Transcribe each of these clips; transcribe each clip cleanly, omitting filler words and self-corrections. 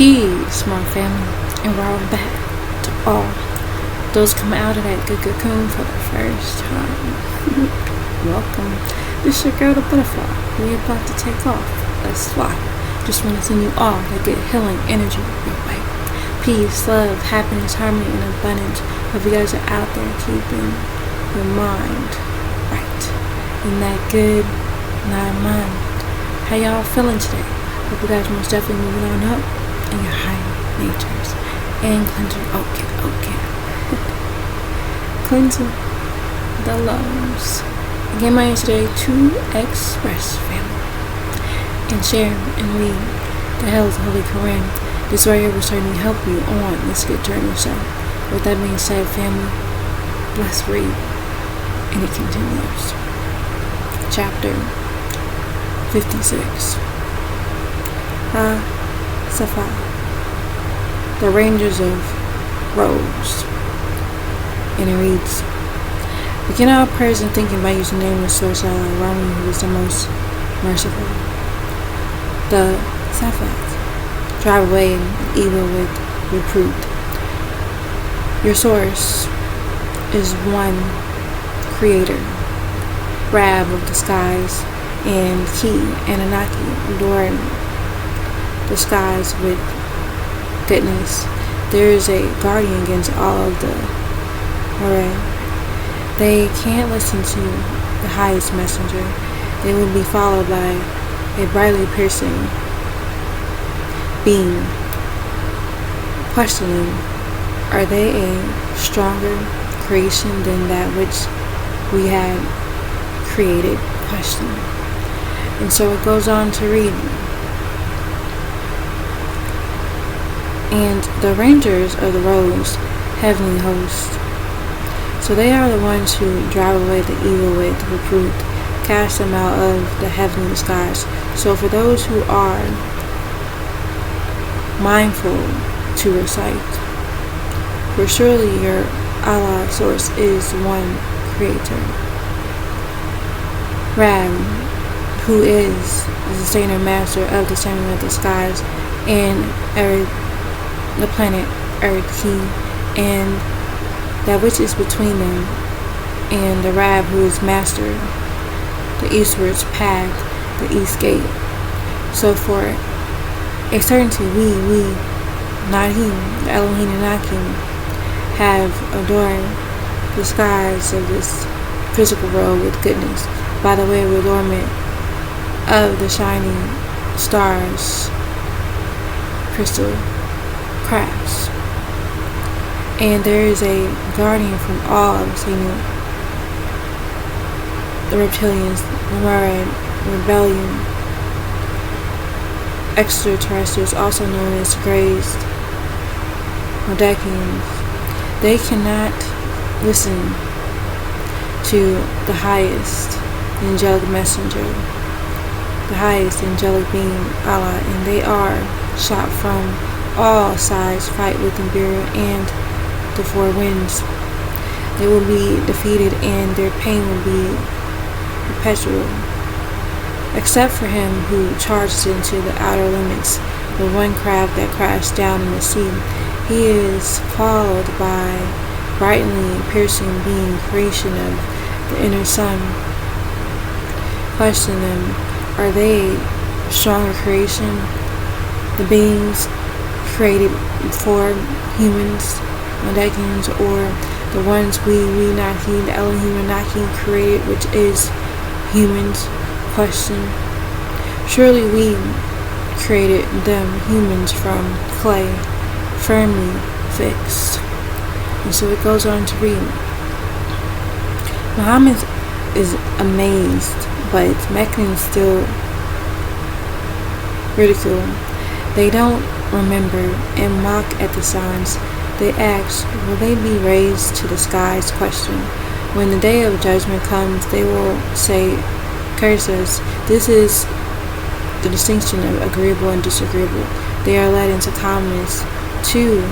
Peace, my family, and we're all back to all those coming out of that good cocoon for the first time. Welcome. This your girl, the butterfly. We're about to take off. Let's fly. Just want to send you all that good healing energy your way. Peace, love, happiness, harmony, and abundance. Hope you guys are out there keeping your mind right in that good 9 mind. How y'all feeling today? Hope you guys most definitely moving on up in your higher natures and cleansing. Okay. Cleansing the lows. Again, my aim today to express family and share and read the hell's Holy Qur'aan. This warrior will certainly help you on this good journey. So, with that being said, family, let's read. And it continues. Chapter 56. Safa, the Rangers of Rose. And it reads, begin our prayers and thinking by using the name of the source Allah, Rami, who is the most merciful. The Safat, drive away evil with reproof. Your source is one creator, Rab of the skies, and Ki, Anunnaki, adorn the skies with goodness. There is a guardian against all of the array. They can't listen to the highest messenger. They will be followed by a brightly piercing beam, questioning, are they a stronger creation than that which we had created? Question. And so it goes on to read, and the Rangers of the Rose, heavenly host. So they are the ones who drive away the evil with reproof, cast them out of the heavenly skies. So for those who are mindful to recite, for surely your Allah source is one creator. Ram, who is the sustainer master of the center of the skies, and Earth, the planet Earth, He, and that which is between them, and the Rab, who is master, the eastwards path, the east gate. So for a certainty, we, Nahim, the Elohim and Nakim, have adorned the skies of this physical world with goodness by the way of adornment of the shining stars, crystal crafts. And there is a guardian from all of Satan, the reptilians, the Maran, rebellion, extraterrestrials, also known as Greys, Modakians. They cannot listen to the highest angelic messenger, the highest angelic being, Allah, and they are shot from all sides, fight with Nibiru and the four winds. They will be defeated and their pain will be perpetual, except for him who charges into the outer limits, the one craft that crashed down in the sea. He is followed by brightly piercing being, creation of the inner sun. Question them, are they stronger creation, the beings created for humans, Modakians, or the ones we Nahim, the Elohim and Nakim created, which is humans? Question. Surely we created them, humans, from clay, firmly fixed. And so it goes on to read, Muhammad is amazed, but Meccans still ridicule. They don't remember and mock at the signs. They ask, will they be raised to the skies? Question. When the day of judgment comes, they will say, curse us. This is the distinction of agreeable and disagreeable. They are led into calmness to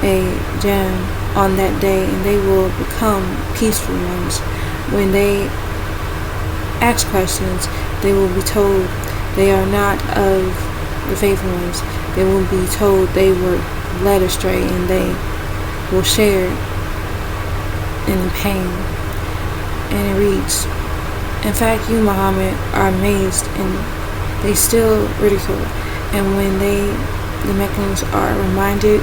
a jam on that day, and they will become peaceful ones. When they ask questions, they will be told they are not of the faithful ones, they will be told they were led astray, and they will share in the pain. And it reads, in fact, you, Muhammad, are amazed, and they still ridicule. And when the Meccans are reminded,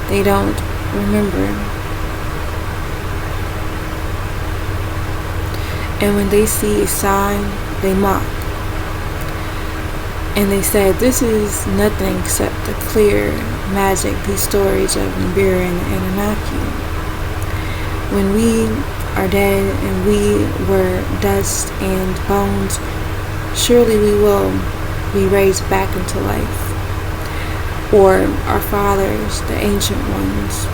they don't remember. And when they see a sign, they mock. And they said, this is nothing except the clear magic, these stories of Nibiru and Anunnaki. When we are dead and we were dust and bones, surely we will be raised back into life. Or our fathers, the ancient ones,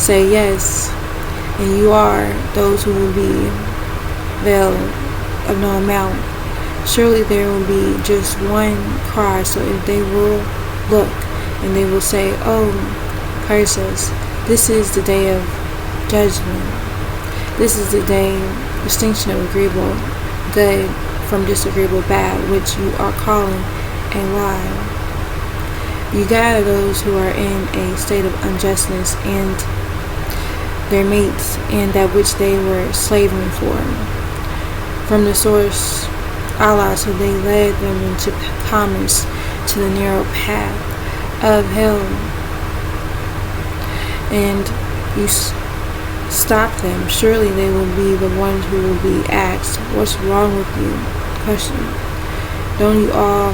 say yes, and you are those who will be veiled of no amount. Surely there will be just one cry, so if they will look and they will say, oh, curse us, this is the day of judgment. This is the day of distinction of agreeable good from disagreeable bad, which you are calling a lie. You gather those who are in a state of unjustness and their mates and that which they were slaving for. From the source, Allah, so they led them into commerce to the narrow path of hell. And you stop them. Surely they will be the ones who will be asked, what's wrong with you? Question. Don't you all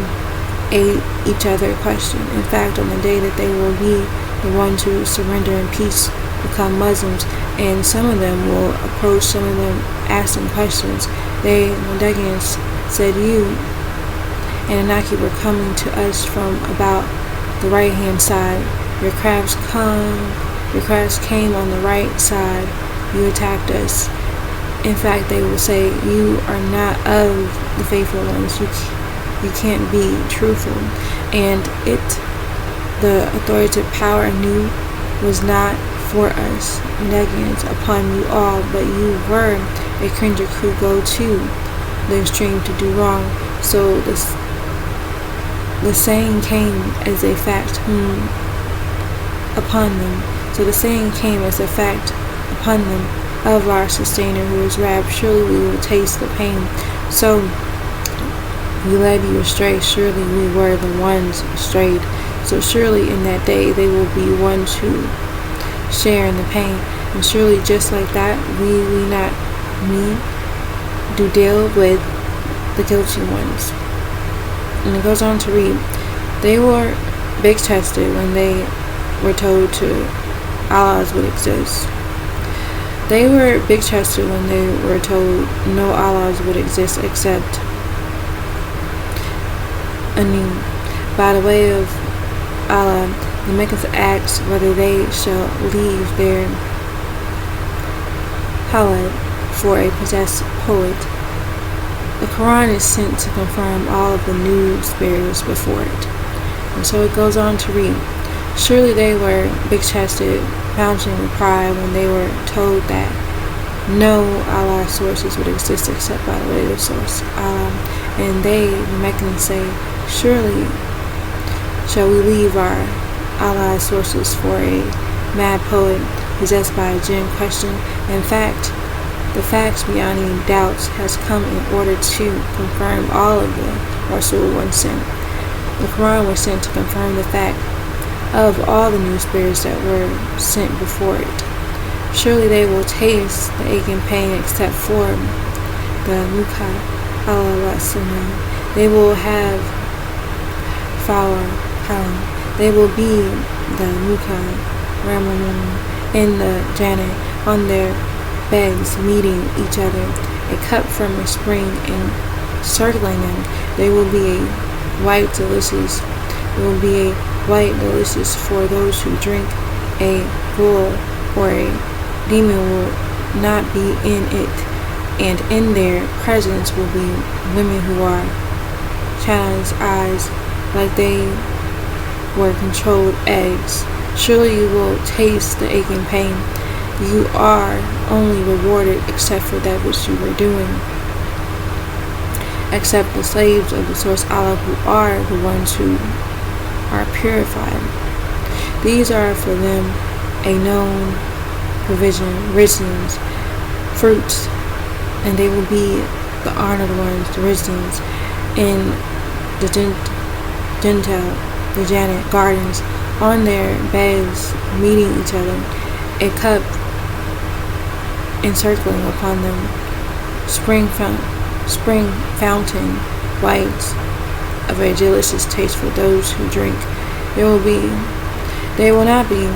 aid each other? Question. In fact, on the day that they will be the ones who surrender in peace, become Muslims, and some of them will approach some of them asking questions. They, Mudagans, said, you and Anunnaki were coming to us from about the right hand side. Your crafts came on the right side. You attacked us. In fact, they will say, you are not of the faithful ones. You can't be truthful. And the authoritative power I knew was not for us, Mudagans, upon you all, but you were a cringer who go to the extreme to do wrong. So the saying came as a fact upon them. So the saying came as a fact upon them of our sustainer who is wrapped. Surely we will taste the pain. So we led you astray. Surely we were the ones strayed. So surely in that day they will be ones who share in the pain. And surely just like that, we not me do deal with the guilty ones. And it goes on to read, they were big tested when they were told to Allahs would exist. They were big tested when they were told no Allahs would exist except Anu. By the way of Allah, the Meccans asked whether they shall leave their halal for a possessed poet. The Qur'aan is sent to confirm all of the news bearers before it. And so it goes on to read, surely they were big-chested, pouncing with pride when they were told that no Allah sources would exist except by the way of the source, Allah. And they, the Meccans, say, surely shall we leave our Allah sources for a mad poet possessed by a jinn? Question. In fact, the facts beyond any doubts has come in order to confirm all of the Rasul once sent. The Quran was sent to confirm the fact of all the news bearers that were sent before it. Surely they will taste the ache and pain except for the Muka al-Rasuna. They will have Fawar Haram. They will be the Muka Ramamun in the Jannah on their beds meeting each other, a cup from a spring and circling them. They will be a white delicious. It will be a white delicious for those who drink. A bull or a demon will not be in it, and in their presence will be women who are child's eyes like they were controlled eggs. Surely you will taste the aching pain. You are only rewarded except for that which you were doing. except the slaves of the source Allah, who are the ones who are purified. These are for them a known provision, richness, fruits, and they will be the honored ones, the richness, in the Gentile, the Janet gardens, on their beds, meeting each other, a cup encircling upon them, spring fountain white of a delicious taste for those who drink. There will not be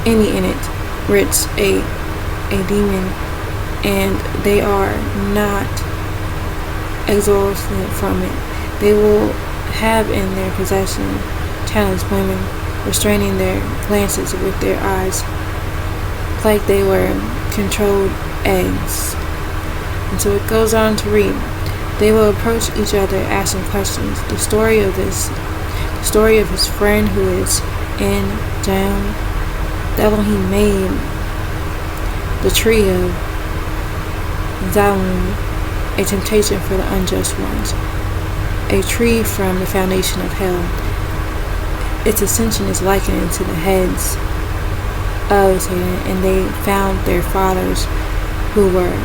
any in it which a demon, and they are not exhausted from it. They will have in their possession challenged women, restraining their glances with their eyes like they were controlled eggs. And so it goes on to read, they will approach each other asking questions. The story of his friend who is in Jam. The Elohim made the tree of Zalum a temptation for the unjust ones, a tree from the foundation of hell. Its ascension is likened to the heads of Satan, and they found their fathers who were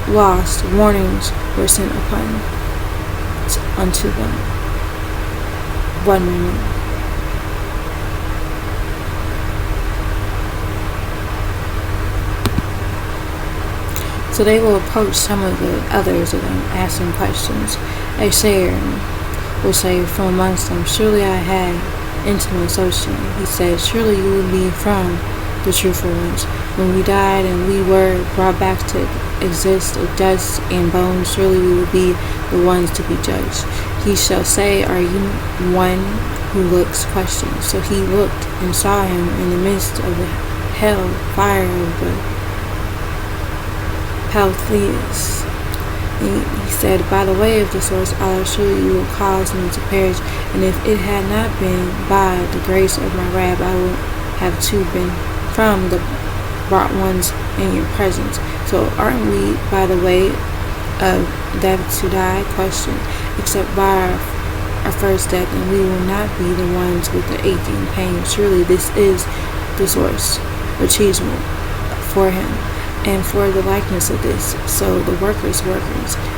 lost. Warnings were sent unto them. 1 moment. So they will approach some of the others of them, asking questions. A sayer will say from amongst them, surely I had intimate associate. He said, surely you will be from the truthful ones. When we died and we were brought back to exist of dust and bones, surely we will be the ones to be judged. He shall say, are you one who looks questions? So he looked and saw him in the midst of the hell fire of the Paltheus. He said, by the way of the source Allah, surely you will cause me to perish, and if it had not been by the grace of my Rab, I would have too been from the brought ones in your presence. So aren't we by the way of death to die? Question. Except by our first death, and we will not be the ones with the aching pain. Surely this is the source, achievement for him, and for the likeness of this. So the workers.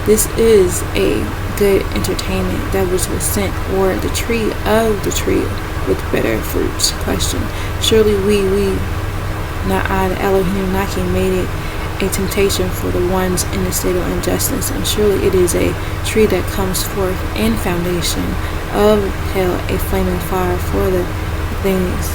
This is a good entertainment that which was sent, or the tree with bitter fruits. Question. Surely we not I, the Elohim Naki, made it a temptation for the ones in the state of injustice, and surely it is a tree that comes forth in foundation of hell, a flaming fire for the things.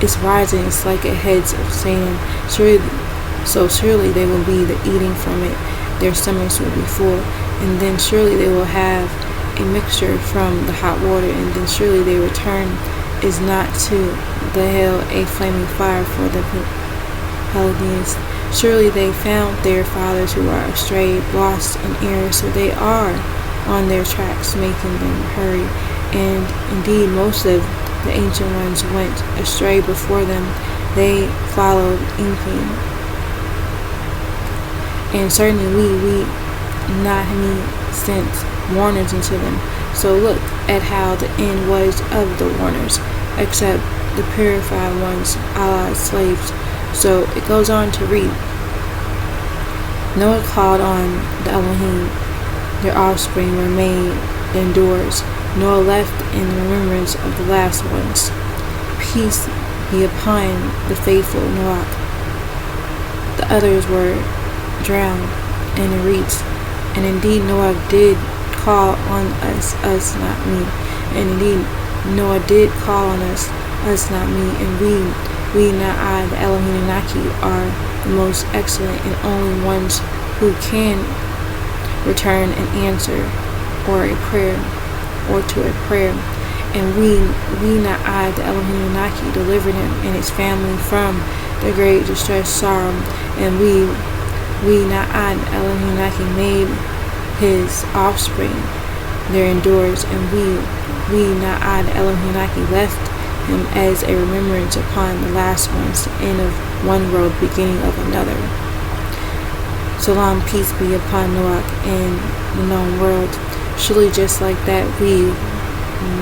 Its rising is like a heads of Satan. Surely they will be the eating from it. Their stomachs will be full, and then surely they will have a mixture from the hot water, and then surely their return is not to the hell, a flaming fire for the Chaldeans. Surely they found their fathers who are astray, lost in error, so they are on their tracks, making them hurry. And indeed, most of the ancient ones went astray before them. They followed inking. And certainly we not sent warners into them. So look at how the end was of the warners, except the purified ones, Allah's slaves. So it goes on to read, Noah called on the Elohim, their offspring were made indoors. Noah left in remembrance of the last ones. Peace be upon the faithful Noah. The others were drowned in the reeds. And indeed Noah did call on us not me. And indeed Noah did call on us not me. And we not I, the Elohim Naki, are the most excellent and only ones who can return an answer or a prayer or to a prayer. And we not I, the Elohim Naki, delivered him and his family from the great distress, sorrow. And we not I, the Elohim Naki, made his offspring their endures. And we not I, the Elohim Naki, left him as a remembrance upon the last ones, the end of one world, beginning of another. Salam, peace be upon Noach and the known world. Surely just like that, we,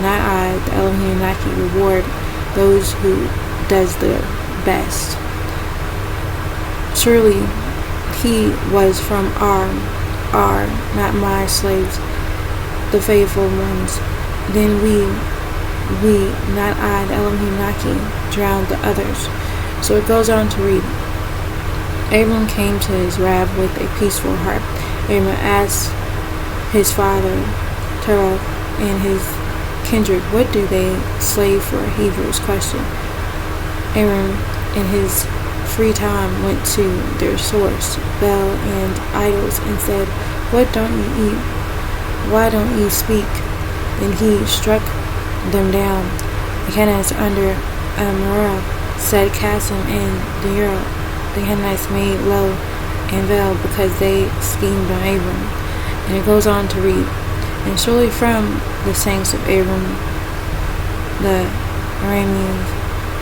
not I, the Elohim Naki, reward those who does the best. Surely he was from our, not my slaves, the faithful ones. Then we, not I, the Elohim Naki, drowned the others. So it goes on to read, Abram came to his Rab with a peaceful heart. Abram asked his father, Terah, and his kindred, what do they slave for? Hebrews question. Abram, in his free time, went to their source, Bel and idols, and said, what don't you eat? Why don't you speak? Then he struck them down. The Canaanites under Amorah said, cast him in the Earth. The Canaanites made low and veil because they schemed on Abram. And it goes on to read, and surely from the saints of Abram, the Arameans,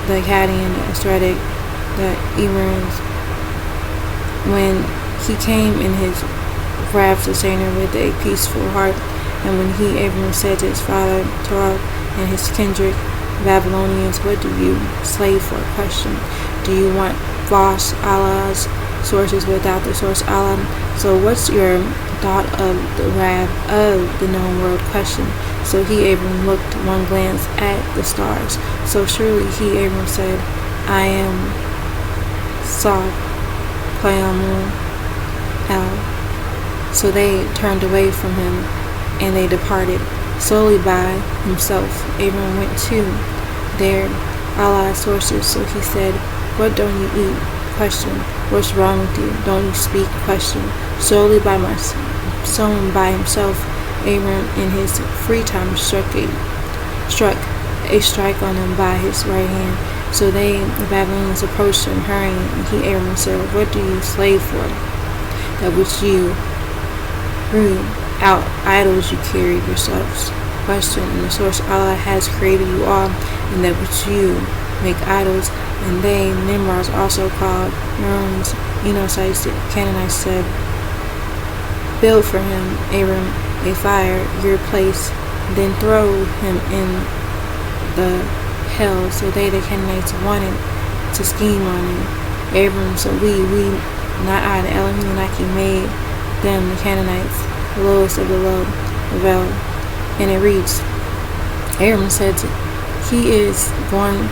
the Akkadian, the Asteritic, the Eberans, when he came in his wrath sustainer with a peaceful heart, and when he, Abram, said to his father, Terah, and his kindred, Babylonians, what do you slave for? Question. Do you want false Allah's sources without the source Allah? So what's your thought of the Rab of the known world? Question. So he, Abram, looked one glance at the stars. So surely he, Abram, said, I am Sa Payamun El. So they turned away from him, and they departed. Slowly by himself, Abram went to their Allah's sources. So he said, what don't you eat? Question. What's wrong with you? Don't you speak? Question. Solely by himself, Abram in his free time struck a strike on them by his right hand. So they, the Babylonians, approached him hurrying, and he, Abram, said, what do you slave for? That which you root out idols you carry yourselves. Question. And the source Allah has created you all, and that which you make idols. And they, Nimrods, also called Merons, Enosites, the Canaanites, said, build for him, Abram, a fire, your place, then throw him in the hell. So they, the Canaanites, wanted to scheme on him. Abram, so we, not I, the Elohim Naki, made them, the Canaanites, the lowest of the low, the veil. And it reads, Abram said, he is going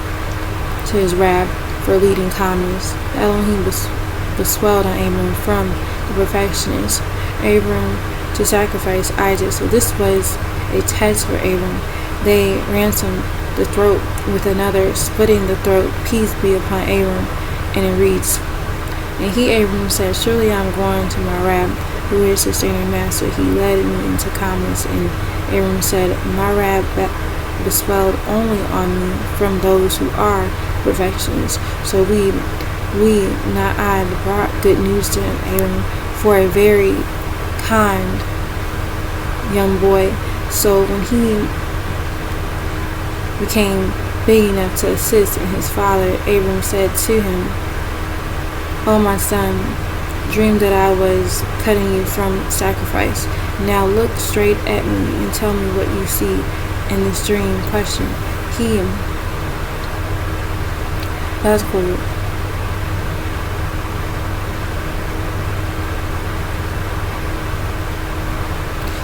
to his Rab for leading calmness. The Elohim beswelled on Abram from the perfectionist Abram to sacrifice Isaac. So this was a test for Abram. They ransomed the throat with another, splitting the throat. Peace be upon Abram. And it reads, and he, Abram, said, surely I am going to my Rab, who is sustainer master. He led me into calmness. And Abram said, my Rab beswelled only on me from those who are perfectionists. So we, not I, brought good news to him, Abram, for a very kind young boy. So when he became big enough to assist in his father, Abram said to him, oh my son, dreamed that I was cutting you from sacrifice. Now look straight at me and tell me what you see in this dream. Question. That's cool.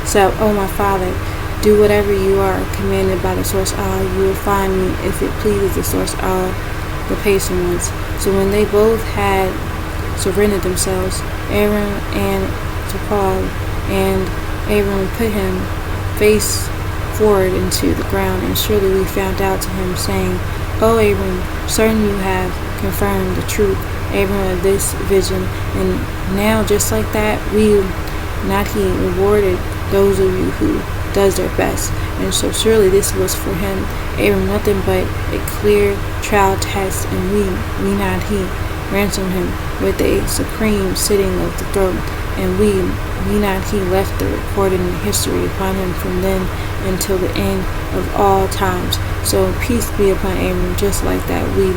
So, oh my father, do whatever you are commanded by the source Allah. You will find me if it pleases the source Allah, the patient ones. So when they both had surrendered themselves, Aaron and Topal, and Abram put him face forward into the ground, and surely we found out to him, saying, O Abram, certain you have confirmed the truth, Abram, of this vision. And now just like that, we, not he, rewarded those of you who does their best. And so surely this was for him, Abram, nothing but a clear trial test, and we not he, ransomed him with a supreme sitting of the throat, and we not he, left the recorded in history upon him from then until the end of all times. So peace be upon Abram, just like that, we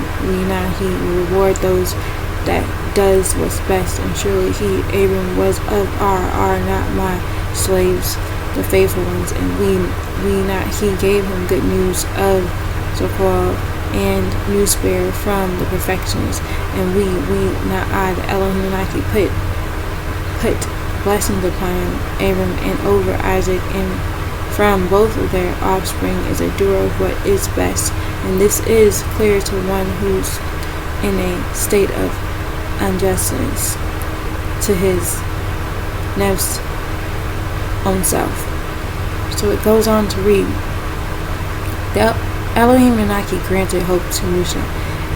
not he, will reward those that does what's best, and surely he, Abram, was of are not my slaves, the faithful ones, and we not he gave him good news of Zechariah and news bearer from the perfections, and we not I, the Elohim Naki, put blessings upon Abram and over Isaac, and from both of their offspring is a doer of what is best. And this is clear to one who's in a state of unjustness to his nefs own self. So it goes on to read, the Elohim Naki granted hope to Musa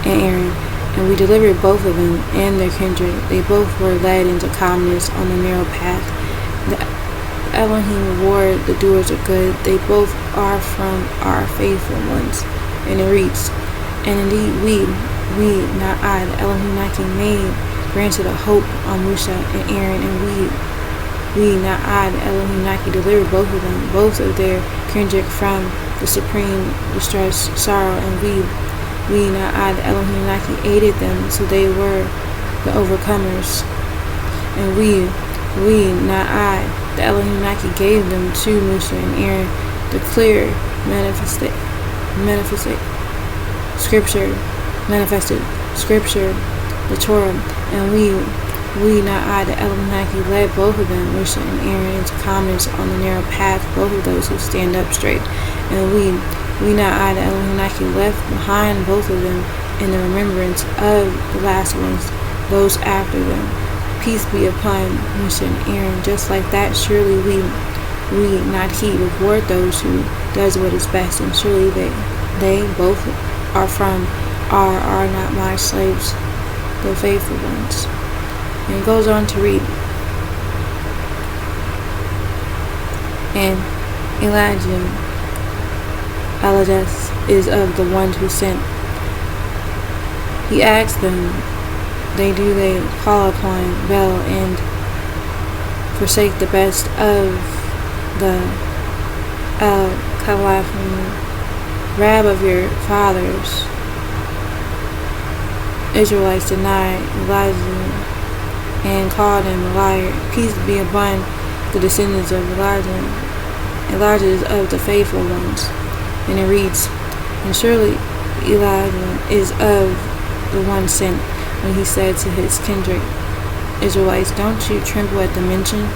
and Aaron, and we delivered both of them and their kindred. They both were led into calmness on the narrow path. The Elohim reward the doers of good. They both are from our faithful ones. And it reads, and indeed we not I, the Elohim Naki, made granted a hope on Musa and Aaron, and we not I, the Elohim Naki, delivered both of them, both of their kindred from the supreme distress, sorrow, and we not I, the Elohim Naki, aided them, so they were the overcomers. And we not I, the Elohim Naki, gave them to Musa and Aaron, the clear manifested scripture, the Torah, and we not I, the Elohim Naki, led both of them, Musa and Aaron, into calmness on the narrow path, both of those who stand up straight. And we not I, the Elohim Naki, left behind both of them in the remembrance of the last ones, those after them. Peace be upon Musa and Aaron. Just like that, surely we not he reward those who does what is best, and surely they both are from are not my slaves, the faithful ones. And it goes on to read, and Elijah is of the ones who sent. He asked them, they call upon Baal and forsake the best of the Rab of your fathers. Israelites denied Elijah and called him a liar. Peace be upon the descendants of Elijah. Elijah is of the faithful ones. And it reads, and surely Elijah is of the one sent, when he said to his kindred Israelites, don't you tremble at the mention?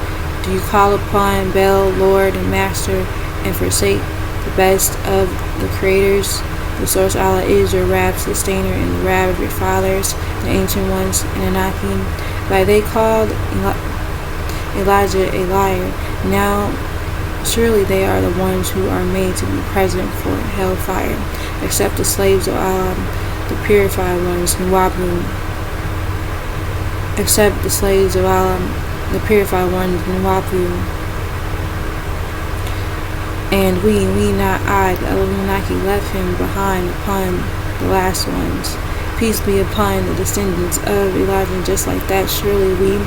Do you call upon Baal, Lord and Master, and forsake the best of the creators? The source Allah is your Rab, sustainer, and the Rab of your fathers, the ancient ones, and Anakim. But they called Elijah a liar. Now surely they are the ones who are made to be present for hellfire, except the slaves of Allah, the purified ones, Nuwabu. Except the slaves of Allah, the purified ones, Nuwabu. And we not I, the Elohim Naki, left him behind upon the last ones. Peace be upon the descendants of Elijah. Just like that, surely we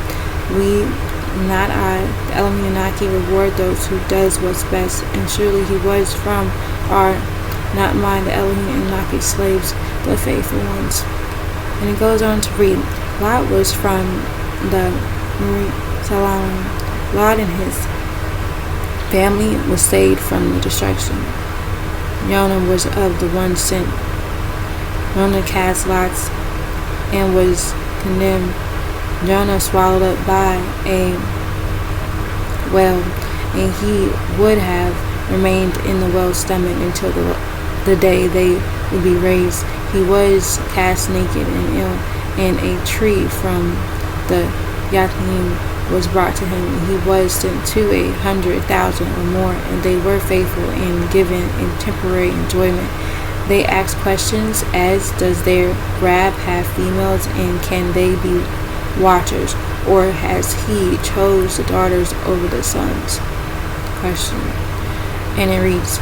not I, the Elohim Naki, reward those who does what's best, and surely he was from our not mine, the Elohim Naki slaves, the faithful ones. And it goes on to read, Lot was from the Salam. Lot and his family was saved from the destruction. Jonah was of the one sent. Jonah cast lots and was condemned. Jonah swallowed up by a whale, and he would have remained in the whale's stomach until the day they would be raised. He was cast naked and ill, and a tree from the Yatim was brought to him, and he was sent to 100,000 or more, and they were faithful and given in temporary enjoyment. They asked questions as, does their Rab have females, and can they be watchers, or has he chose the daughters over the sons? Question. And it reads,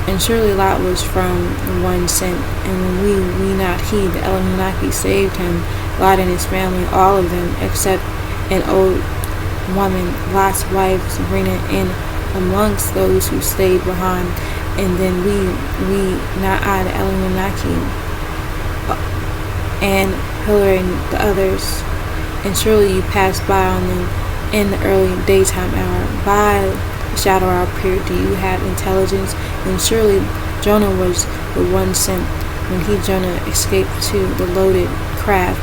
and surely Lot was from the one sent, and when we not he, the Elohim Naki, saved him, Lot and his family, all of them, except an old woman, Lot's wife, Sabrina, in amongst those who stayed behind. And then we not I, the Elohim Naki, and Hillary and the others, and surely you passed by on them in the early daytime hour. By the shadow hour period do you have intelligence? And surely Jonah was the one sent when Jonah escaped to the loaded craft.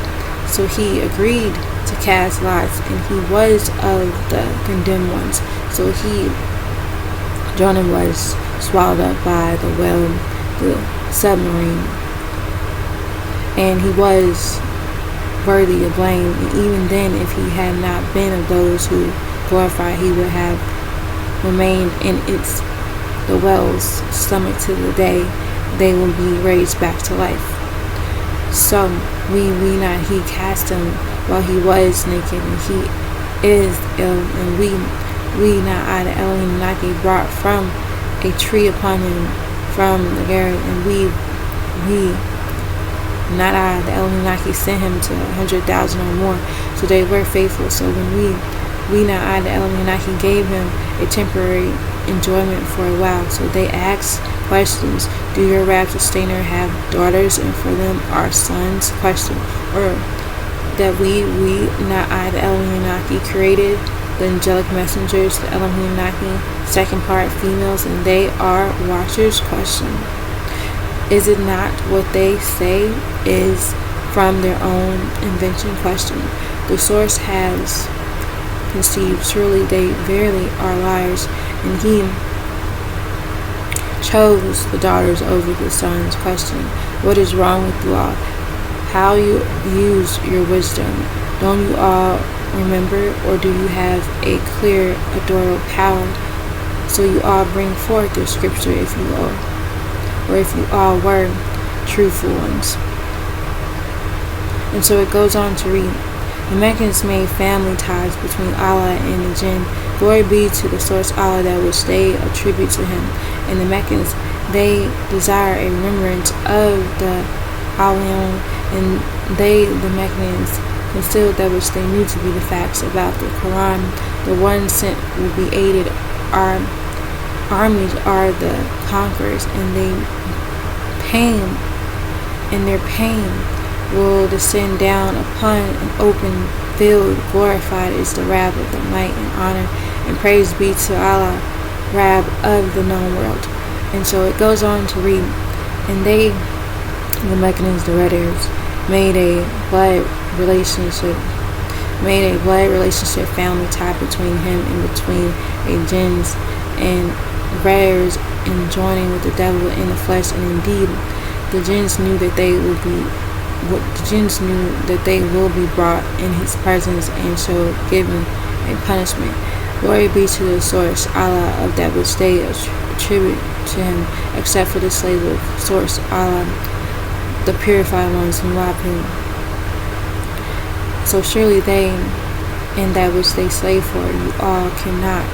So he agreed to cast lots, and he was of the condemned ones. So Jonah was swallowed up by the whale, the submarine, and he was worthy of blame. And even then, if he had not been of those who glorified, he would have remained in the whale's stomach till the day they will be raised back to life. So we not he cast him while he was naked, and he is ill, and we not I the Elohim Naki brought from a tree upon him from the garret, and we not I the Elohim Naki sent him to 100,000 or more. So they were faithful. So when we not I the Elohim Naki gave him a temporary enjoyment for a while. So they asked questions. Do your Rab sustainer have daughters, and for them are sons? Question. Or that we not I the Elohim Naki created the angelic messengers, the Elohim Naki, second part females, and they are watchers? Question. Is it not what they say is from their own invention? Question. The source has conceived, surely they verily are liars, and he chose the daughters over the sons. Question. What is wrong with you all? How you use your wisdom? Don't you all remember, or do you have a clear, adorable power? So you all bring forth the scripture if you will, or if you all were truthful ones. And so it goes on to read, the Meccans made family ties between Allah and the jinn. Glory be to the source Allah, that which they attribute to him. And the Meccans, they desire a remembrance of the Alim, and the Meccans, concealed that which they knew to be the facts about the Qur'aan. The one sent will be aided. Our armies are the conquerors, and their pain will descend down upon an open field. Glorified is the Rab of the might and honor, and praise be to Allah, Rab of the known world. And so it goes on to read, and the Meccans, the Redders, made a blood relationship family tie between him and between a jinns and Redders, and joining with the devil in the flesh. And indeed the jinns knew that they will be brought in his presence, and shall given a punishment. Glory be to the source Allah of that which they attribute to him, except for the slave of source Allah, the purified ones, in my opinion. So surely they, in that which they slave for, you all cannot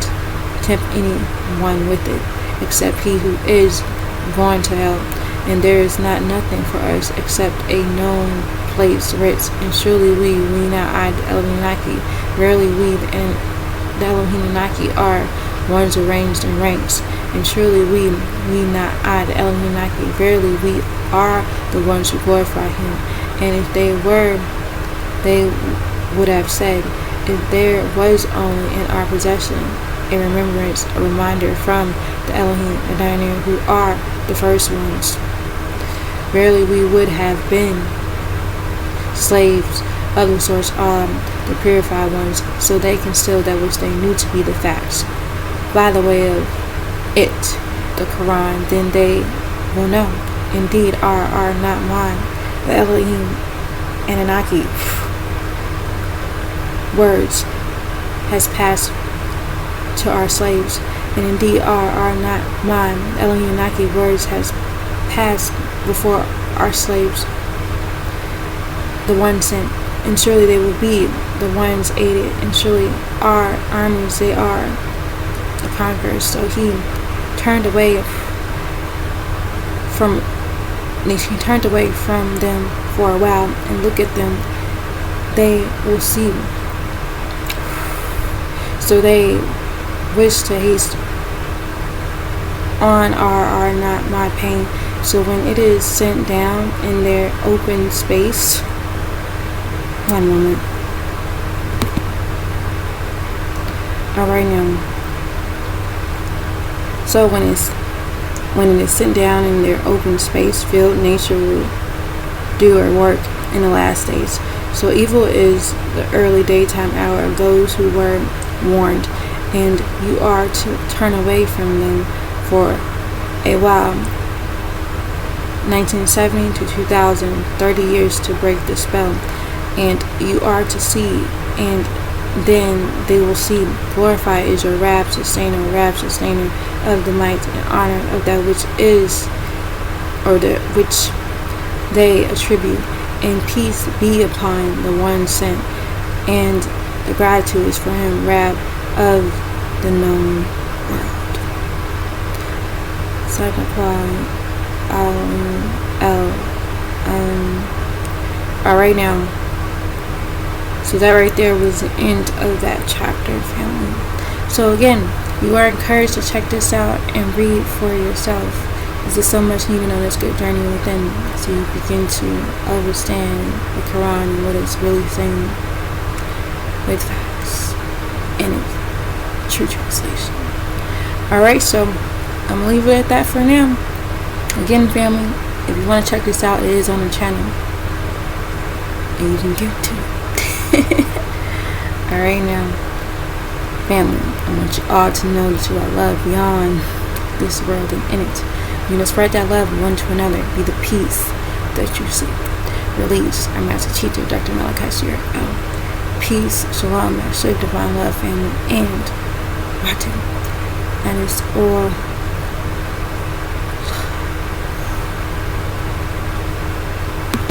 tempt anyone with it, except he who is going to hell. And there is not nothing for us except a known place written. And surely we not I the Elohim Naki, verily we and the Elohim Naki are ones arranged in ranks. And surely we not I the Elohim Naki, verily we are the ones who glorify him. And if they were, they would have said, if there was only in our possession a remembrance, a reminder from the Elohim Adonai, who are the first ones, verily we would have been slaves of the source Allah, the purified ones. So they concealed that which they knew to be the facts by the way of it, the Qur'an. Then they will know, indeed are not mine, the Elohim Anunnaki words has passed to our slaves, and indeed are not mine, Elohim Anunnaki words has passed before our slaves, the one sent, and surely they will be the ones aided, and surely our armies, they are the conquerors. So he turned away from them for a while, and look at them, they will see. So they wish to haste on are not my pain. So when it is sent down in their open space, one moment. Alright now. So when it is sent down in their open space filled, nature will do her work in the last days. So evil is the early daytime hour of those who were warned, and you are to turn away from them for a while. 1970 to 2000, 30 years to break the spell, and you are to see, and then they will see. Glorified is your Rab sustainer of the might and honor of that which is, or the which they attribute, and peace be upon the one sent, and the gratitude is for him, Rab of the known world. Alright now. So that right there was the end of that chapter, family. So again, you are encouraged to check this out and read for yourself. There's so much needed on this good journey within, so you begin to understand the Qur'an and what it's really saying with facts and its true translation. Alright, so I'm gonna leave it at that for now. Again, family, if you want to check this out, it is on the channel, and you can give it to it. Alright now, family, I want you all to know that you are loved beyond this world and in it. You know, spread that love one to another. Be the peace that you seek. Release. Our master teacher, Dr. Malachi out. Peace, shalom, master, divine love, family, and Watu. And it's all